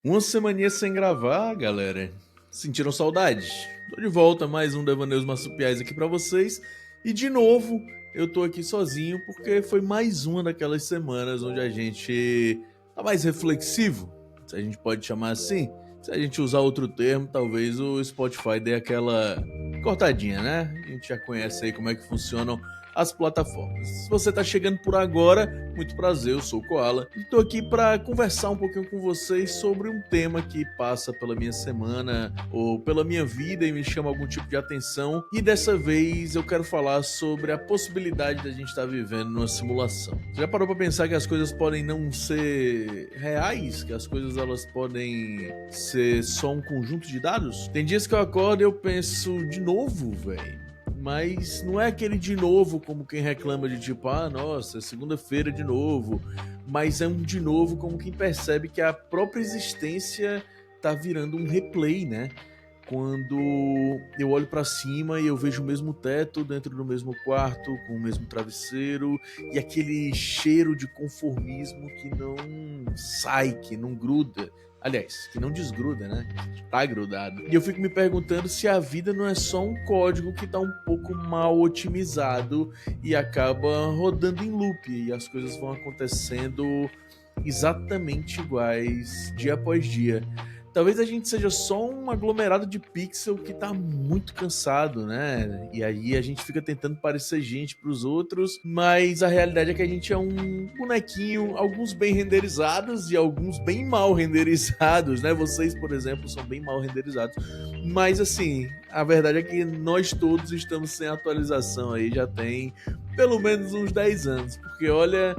Uma semaninha sem gravar, galera. Sentiram saudade? Tô de volta, mais um Devaneios Marsupiais aqui pra vocês. E de novo, eu tô aqui sozinho porque foi mais uma daquelas semanas onde a gente tá mais reflexivo, se a gente pode chamar assim. Se a gente usar outro termo, talvez o Spotify dê aquela cortadinha, né? A gente já conhece aí como é que funcionam as plataformas. Se você está chegando por agora, muito prazer, eu sou o Koala e estou aqui para conversar um pouquinho com vocês sobre um tema que passa pela minha semana ou pela minha vida e me chama algum tipo de atenção. E dessa vez eu quero falar sobre a possibilidade da gente estar vivendo numa simulação. Você já parou para pensar que as coisas podem não ser reais, que as coisas elas podem ser só um conjunto de dados? Tem dias que eu acordo e eu penso de novo, velho. Mas não é aquele de novo como quem reclama de tipo, ah, nossa, é segunda-feira de novo. Mas é um de novo como quem percebe que a própria existência tá virando um replay, né? Quando eu olho pra cima e eu vejo o mesmo teto dentro do mesmo quarto, com o mesmo travesseiro e aquele cheiro de conformismo que não sai, que não gruda. Aliás, que não desgruda, né? Tá grudado. E eu fico me perguntando se a vida não é só um código que tá um pouco mal otimizado e acaba rodando em loop e as coisas vão acontecendo exatamente iguais dia após dia. Talvez a gente seja só um aglomerado de pixel que tá muito cansado, né? E aí a gente fica tentando parecer gente pros outros, mas a realidade é que a gente é um bonequinho, alguns bem renderizados e alguns bem mal renderizados, né? Vocês, por exemplo, são bem mal renderizados. Mas assim, a verdade é que nós todos estamos sem atualização aí, já tem pelo menos uns 10 anos, porque olha,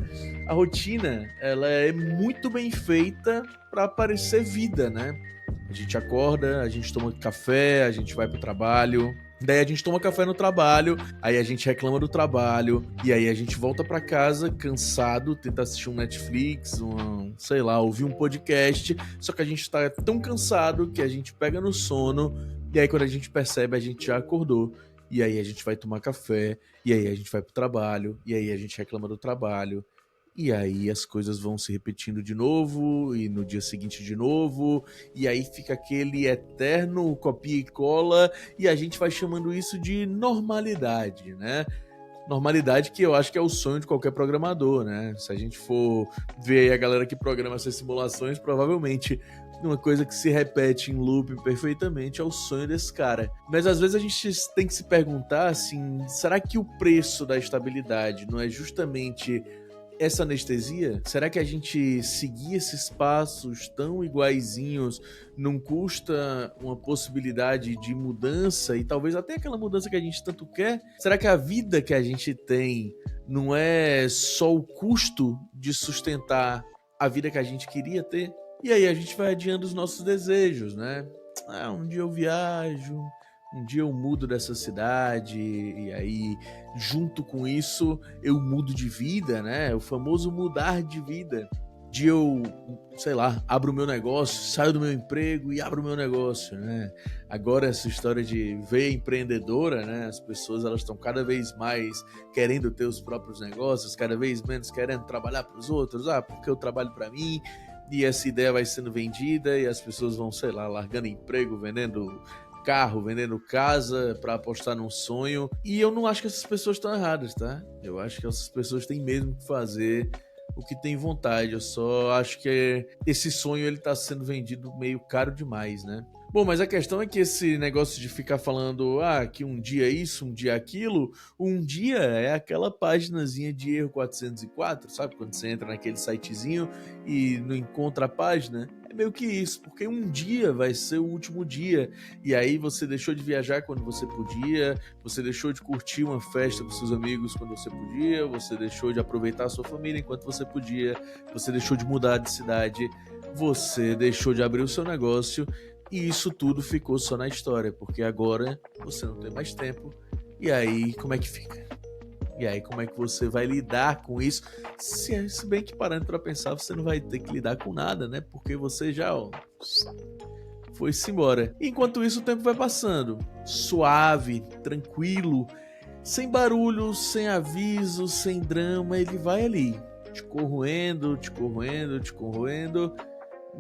a rotina, ela é muito bem feita para parecer vida, né? A gente acorda, a gente toma café, a gente vai pro trabalho. Daí a gente toma café no trabalho, aí a gente reclama do trabalho, e aí a gente volta pra casa cansado, tenta assistir um Netflix, sei lá, ouvir um podcast, só que a gente tá tão cansado que a gente pega no sono, e aí quando a gente percebe, a gente já acordou, e aí a gente vai tomar café, e aí a gente vai pro trabalho, e aí a gente reclama do trabalho, e aí as coisas vão se repetindo de novo, e no dia seguinte de novo, e aí fica aquele eterno copia e cola, e a gente vai chamando isso de normalidade, né? Normalidade que eu acho que é o sonho de qualquer programador, né? Se a gente for ver a galera que programa essas simulações, provavelmente uma coisa que se repete em loop perfeitamente é o sonho desse cara. Mas às vezes a gente tem que se perguntar assim, será que o preço da estabilidade não é justamente essa anestesia? Será que a gente seguir esses passos tão iguaizinhos não custa uma possibilidade de mudança e talvez até aquela mudança que a gente tanto quer? Será que a vida que a gente tem não é só o custo de sustentar a vida que a gente queria ter? E aí a gente vai adiando os nossos desejos, né? Ah, um dia eu viajo, um dia eu mudo dessa cidade, e aí, junto com isso, eu mudo de vida, né? O famoso mudar de vida. De eu, sei lá, abro o meu negócio, saio do meu emprego e abro o meu negócio, né? Agora essa história de veia empreendedora, né? As pessoas elas estão cada vez mais querendo ter os próprios negócios, cada vez menos querendo trabalhar para os outros. Ah, porque eu trabalho para mim, e essa ideia vai sendo vendida e as pessoas vão, sei lá, largando emprego, vendendo carro, vendendo casa para apostar num sonho. E eu não acho que essas pessoas estão erradas, tá? Eu acho que essas pessoas têm mesmo que fazer o que tem vontade. Eu só acho que esse sonho ele tá sendo vendido meio caro demais, né? Bom, mas a questão é que esse negócio de ficar falando, ah, que um dia isso, um dia aquilo, um dia é aquela paginazinha de erro 404, sabe? Quando você entra naquele sitezinho e não encontra a página, é meio que isso, porque um dia vai ser o último dia, e aí você deixou de viajar quando você podia, você deixou de curtir uma festa com seus amigos quando você podia, você deixou de aproveitar a sua família enquanto você podia, você deixou de mudar de cidade, você deixou de abrir o seu negócio, e isso tudo ficou só na história, porque agora você não tem mais tempo. E aí, como é que fica? E aí, como é que você vai lidar com isso? Se bem que parando para pensar, você não vai ter que lidar com nada, né? Porque você já, ó, foi-se embora. Enquanto isso, o tempo vai passando. Suave, tranquilo, sem barulho, sem aviso, sem drama, ele vai ali, te corroendo, te corroendo, te corroendo.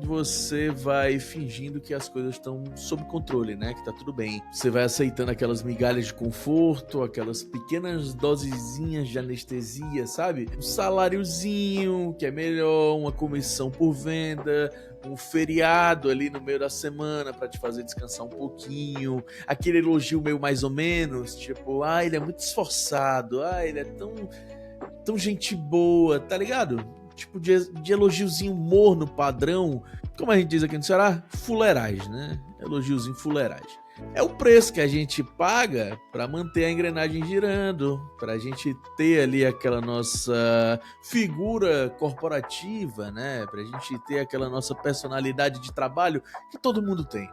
você vai fingindo que as coisas estão sob controle, né? Que tá tudo bem. Você vai aceitando aquelas migalhas de conforto, aquelas pequenas dosezinhas de anestesia, sabe? Um saláriozinho, que é melhor, uma comissão por venda, um feriado ali no meio da semana pra te fazer descansar um pouquinho, aquele elogio meio mais ou menos, tipo, ele é muito esforçado, ele é tão gente boa, tá ligado? Tipo de elogiozinho morno, padrão, como a gente diz aqui no Ceará, fuleiragem, né? Elogiozinho fuleiragem. É o preço que a gente paga para manter a engrenagem girando, para a gente ter ali aquela nossa figura corporativa, né? Para a gente ter aquela nossa personalidade de trabalho que todo mundo tem.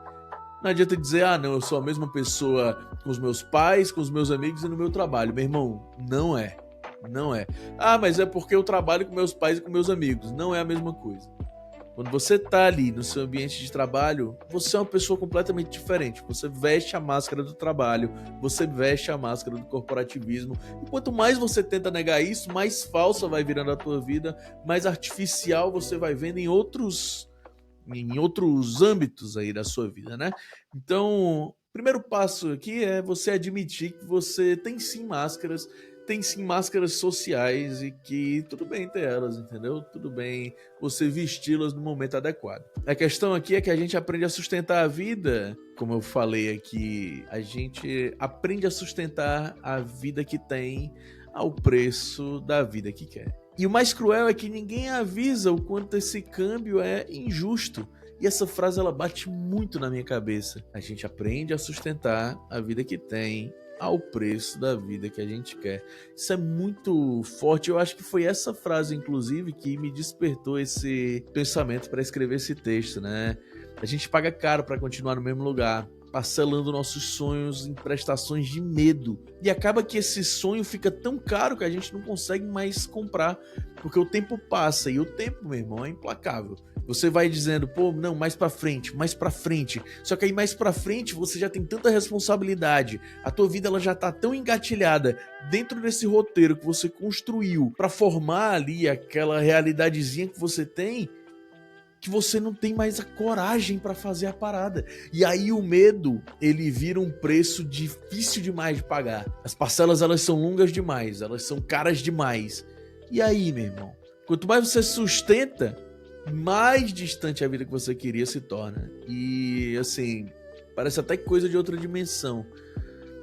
Não adianta dizer, não, eu sou a mesma pessoa com os meus pais, com os meus amigos e no meu trabalho. Meu irmão, não é. Não é. Mas é porque eu trabalho com meus pais e com meus amigos. Não é a mesma coisa. Quando você tá ali no seu ambiente de trabalho, você é uma pessoa completamente diferente. Você veste a máscara do trabalho, você veste a máscara do corporativismo. E quanto mais você tenta negar isso, mais falsa vai virando a tua vida, mais artificial você vai vendo em outros âmbitos aí da sua vida, né? Então, o primeiro passo aqui é você admitir que você tem sim máscaras sociais e que tudo bem ter elas, entendeu? Tudo bem você vesti-las no momento adequado. A questão aqui é que a gente aprende a sustentar a vida, como eu falei aqui, a gente aprende a sustentar a vida que tem ao preço da vida que quer. E o mais cruel é que ninguém avisa o quanto esse câmbio é injusto. E essa frase ela bate muito na minha cabeça. A gente aprende a sustentar a vida que tem ao preço da vida que a gente quer. Isso é muito forte. Eu acho que foi essa frase, inclusive, que me despertou esse pensamento para escrever esse texto, né? A gente paga caro para continuar no mesmo lugar, parcelando nossos sonhos em prestações de medo. E acaba que esse sonho fica tão caro que a gente não consegue mais comprar, porque o tempo passa, e o tempo, meu irmão, é implacável. Você vai dizendo, pô, não, mais pra frente. Só que aí mais pra frente você já tem tanta responsabilidade. A tua vida ela já tá tão engatilhada dentro desse roteiro que você construiu pra formar ali aquela realidadezinha que você tem, que você não tem mais a coragem pra fazer a parada. E aí o medo, ele vira um preço difícil demais de pagar. As parcelas, elas são longas demais, elas são caras demais. E aí, meu irmão, quanto mais você sustenta, mais distante a vida que você queria se torna. E, assim, parece até coisa de outra dimensão.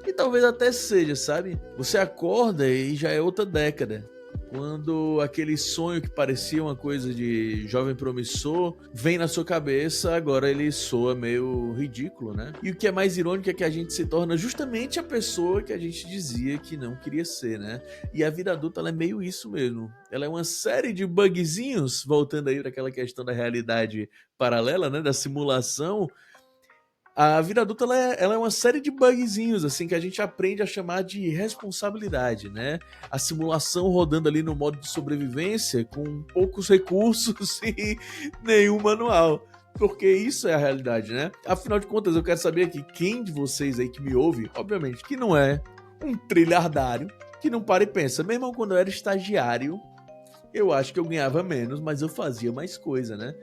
E talvez até seja, sabe? Você acorda e já é outra década. Quando aquele sonho que parecia uma coisa de jovem promissor vem na sua cabeça, agora ele soa meio ridículo, né? E o que é mais irônico é que a gente se torna justamente a pessoa que a gente dizia que não queria ser, né? E a vida adulta, ela é meio isso mesmo. Ela é uma série de bugzinhos, voltando aí para aquela questão da realidade paralela, né? Da simulação. A vida adulta ela é uma série de bugzinhos assim que a gente aprende a chamar de responsabilidade, né? A simulação rodando ali no modo de sobrevivência com poucos recursos e nenhum manual. Porque isso é a realidade, né? Afinal de contas, eu quero saber aqui quem de vocês aí que me ouve, obviamente, que não é um trilhardário, que não para e pensa, meu irmão, quando eu era estagiário, eu acho que eu ganhava menos, mas eu fazia mais coisa, né?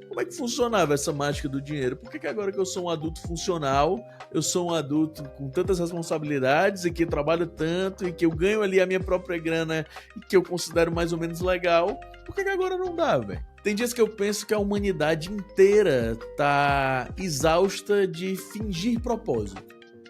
Como é que funcionava essa mágica do dinheiro? Por que agora que eu sou um adulto funcional, eu sou um adulto com tantas responsabilidades e que trabalho tanto e que eu ganho ali a minha própria grana e que eu considero mais ou menos legal, por que agora não dá, velho? Tem dias que eu penso que a humanidade inteira tá exausta de fingir propósito,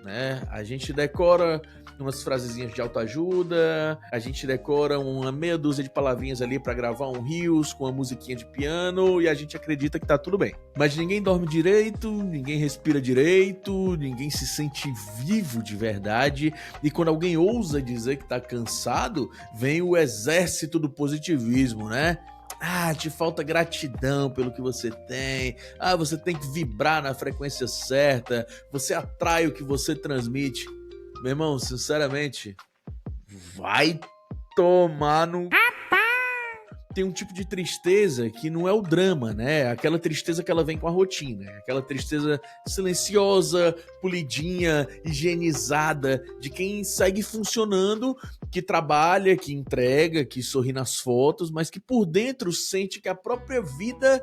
né? A gente decora umas frasezinhas de autoajuda, a gente decora uma meia dúzia de palavrinhas ali pra gravar um reels com uma musiquinha de piano e a gente acredita que tá tudo bem. Mas ninguém dorme direito, ninguém respira direito, ninguém se sente vivo de verdade. E quando alguém ousa dizer que tá cansado, vem o exército do positivismo, né? Te falta gratidão pelo que você tem. Você tem que vibrar na frequência certa. Você atrai o que você transmite. Meu irmão, sinceramente, vai tomar no... tem um tipo de tristeza que não é o drama, né? Aquela tristeza que ela vem com a rotina, aquela tristeza silenciosa, polidinha, higienizada, de quem segue funcionando, que trabalha, que entrega, que sorri nas fotos, mas que por dentro sente que a própria vida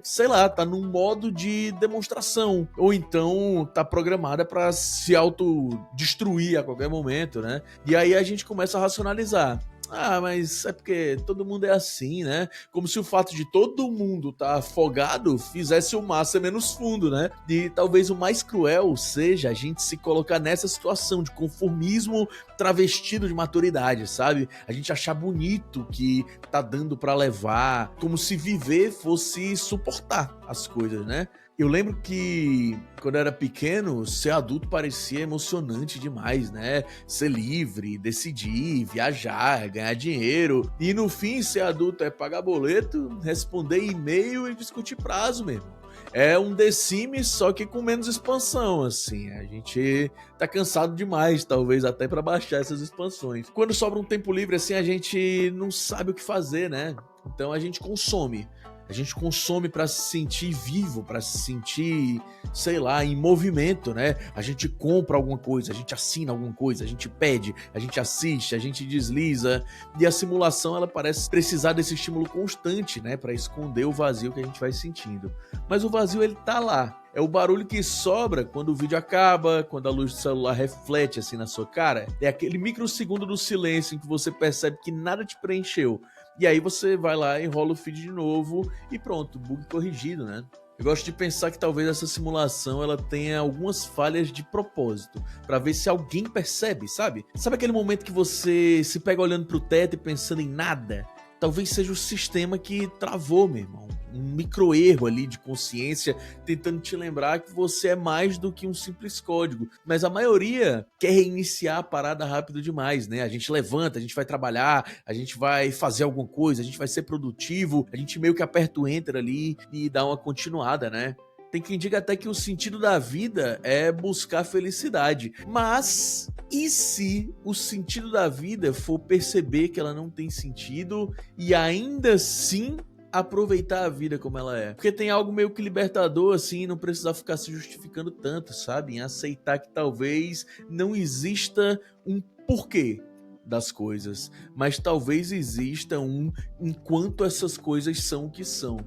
sei lá, tá num modo de demonstração, ou então tá programada para se autodestruir a qualquer momento, né? E aí a gente começa a racionalizar. Ah, mas é porque todo mundo é assim, né? Como se o fato de todo mundo estar afogado fizesse o mar ser menos fundo, né? E talvez o mais cruel seja a gente se colocar nessa situação de conformismo travestido de maturidade, sabe? A gente achar bonito que tá dando pra levar, como se viver fosse suportar as coisas, né? Eu lembro que quando eu era pequeno, ser adulto parecia emocionante demais, né? Ser livre, decidir, viajar, ganhar dinheiro. E no fim, ser adulto é pagar boleto, responder e-mail e discutir prazo mesmo. É um The Sims, só que com menos expansão, assim. A gente tá cansado demais, talvez, até pra baixar essas expansões. Quando sobra um tempo livre, assim, a gente não sabe o que fazer, né? Então a gente consome. A gente consome para se sentir vivo, para se sentir, sei lá, em movimento, né? A gente compra alguma coisa, a gente assina alguma coisa, a gente pede, a gente assiste, a gente desliza. E a simulação, ela parece precisar desse estímulo constante, né? Para esconder o vazio que a gente vai sentindo. Mas o vazio, ele tá lá. É o barulho que sobra quando o vídeo acaba, quando a luz do celular reflete assim na sua cara. É aquele microsegundo do silêncio em que você percebe que nada te preencheu. E aí você vai lá, enrola o feed de novo e pronto, bug corrigido, né? Eu gosto de pensar que talvez essa simulação ela tenha algumas falhas de propósito, pra ver se alguém percebe, sabe? Sabe aquele momento que você se pega olhando pro teto e pensando em nada? Talvez seja o sistema que travou, meu irmão. Um micro erro ali de consciência, tentando te lembrar que você é mais do que um simples código. Mas a maioria quer reiniciar a parada rápido demais, né? A gente levanta, a gente vai trabalhar, a gente vai fazer alguma coisa, a gente vai ser produtivo, a gente meio que aperta o enter ali e dá uma continuada, né? Tem quem diga até que o sentido da vida é buscar felicidade. Mas e se o sentido da vida for perceber que ela não tem sentido e ainda assim aproveitar a vida como ela é? Porque tem algo meio que libertador, assim, não precisar ficar se justificando tanto, sabe? Em aceitar que talvez não exista um porquê das coisas, mas talvez exista um enquanto essas coisas são o que são.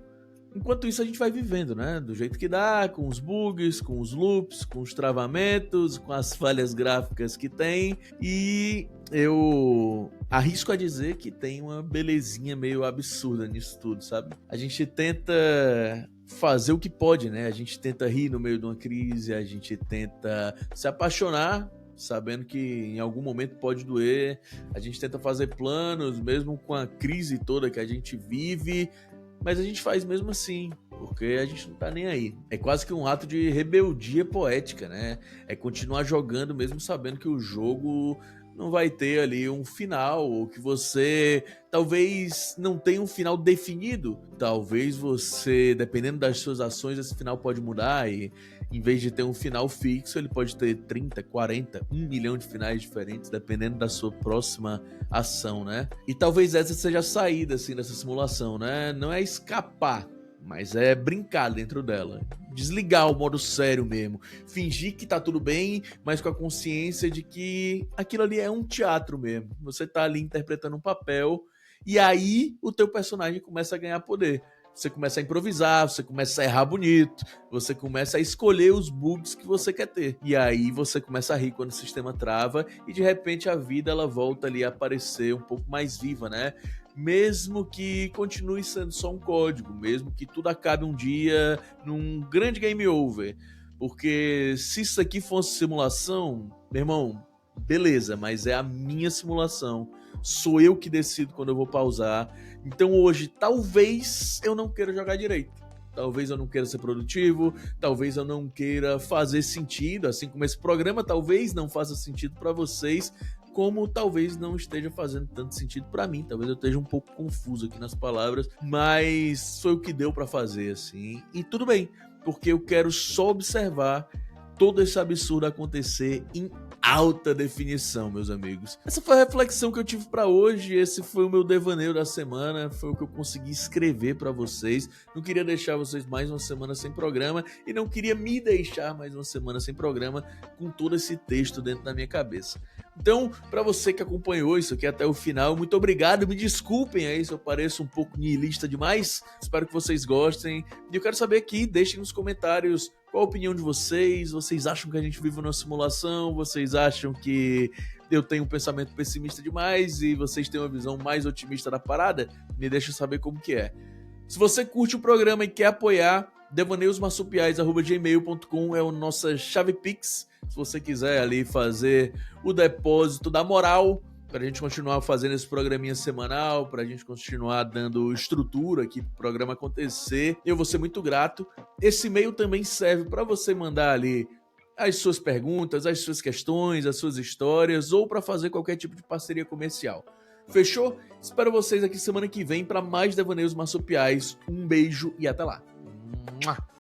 Enquanto isso a gente vai vivendo, né? Do jeito que dá, com os bugs, com os loops, com os travamentos, com as falhas gráficas que tem. E eu arrisco a dizer que tem uma belezinha meio absurda nisso tudo, sabe? A gente tenta fazer o que pode, né? A gente tenta rir no meio de uma crise, a gente tenta se apaixonar, sabendo que em algum momento pode doer. A gente tenta fazer planos, mesmo com a crise toda que a gente vive, mas a gente faz mesmo assim, porque a gente não tá nem aí. É quase que um ato de rebeldia poética, né? É continuar jogando mesmo sabendo que o jogo não vai ter ali um final, ou que você talvez não tenha um final definido. Talvez você, dependendo das suas ações, esse final pode mudar e em vez de ter um final fixo, ele pode ter 30, 40, 1 milhão de finais diferentes, dependendo da sua próxima ação, né? E talvez essa seja a saída, assim, dessa simulação, né? Não é escapar, mas é brincar dentro dela. Desligar o modo sério mesmo. Fingir que tá tudo bem, mas com a consciência de que aquilo ali é um teatro mesmo. Você tá ali interpretando um papel e aí o teu personagem começa a ganhar poder. Você começa a improvisar, você começa a errar bonito, você começa a escolher os bugs que você quer ter. E aí você começa a rir quando o sistema trava e de repente a vida ela volta ali a aparecer um pouco mais viva, né? Mesmo que continue sendo só um código, mesmo que tudo acabe um dia num grande game over. Porque se isso aqui fosse simulação, meu irmão, beleza, mas é a minha simulação. Sou eu que decido quando eu vou pausar. Então hoje, talvez eu não queira jogar direito. Talvez eu não queira ser produtivo, talvez eu não queira fazer sentido, assim como esse programa talvez não faça sentido para vocês, como talvez não esteja fazendo tanto sentido para mim. Talvez eu esteja um pouco confuso aqui nas palavras, mas foi o que deu para fazer, assim. E tudo bem, porque eu quero só observar todo esse absurdo acontecer em alta definição, meus amigos. Essa foi a reflexão que eu tive pra hoje, esse foi o meu devaneio da semana, foi o que eu consegui escrever pra vocês. Não queria deixar vocês mais uma semana sem programa e não queria me deixar mais uma semana sem programa com todo esse texto dentro da minha cabeça. Então, pra você que acompanhou isso aqui até o final, muito obrigado, me desculpem aí se eu pareço um pouco nihilista demais, espero que vocês gostem. E eu quero saber aqui, deixem nos comentários qual a opinião de vocês, vocês acham que a gente vive numa simulação, vocês acham que eu tenho um pensamento pessimista demais e vocês têm uma visão mais otimista da parada? Me deixa saber como que é. Se você curte o programa e quer apoiar, devaneusmarsupiais@gmail.com é a nossa chave Pix. Se você quiser ali fazer o depósito da moral, pra gente continuar fazendo esse programinha semanal, pra gente continuar dando estrutura aqui pro programa acontecer, eu vou ser muito grato. Esse e-mail também serve pra você mandar ali as suas perguntas, as suas questões, as suas histórias, ou pra fazer qualquer tipo de parceria comercial. Fechou? Espero vocês aqui semana que vem pra mais Devaneios Marsupiais. Um beijo e até lá.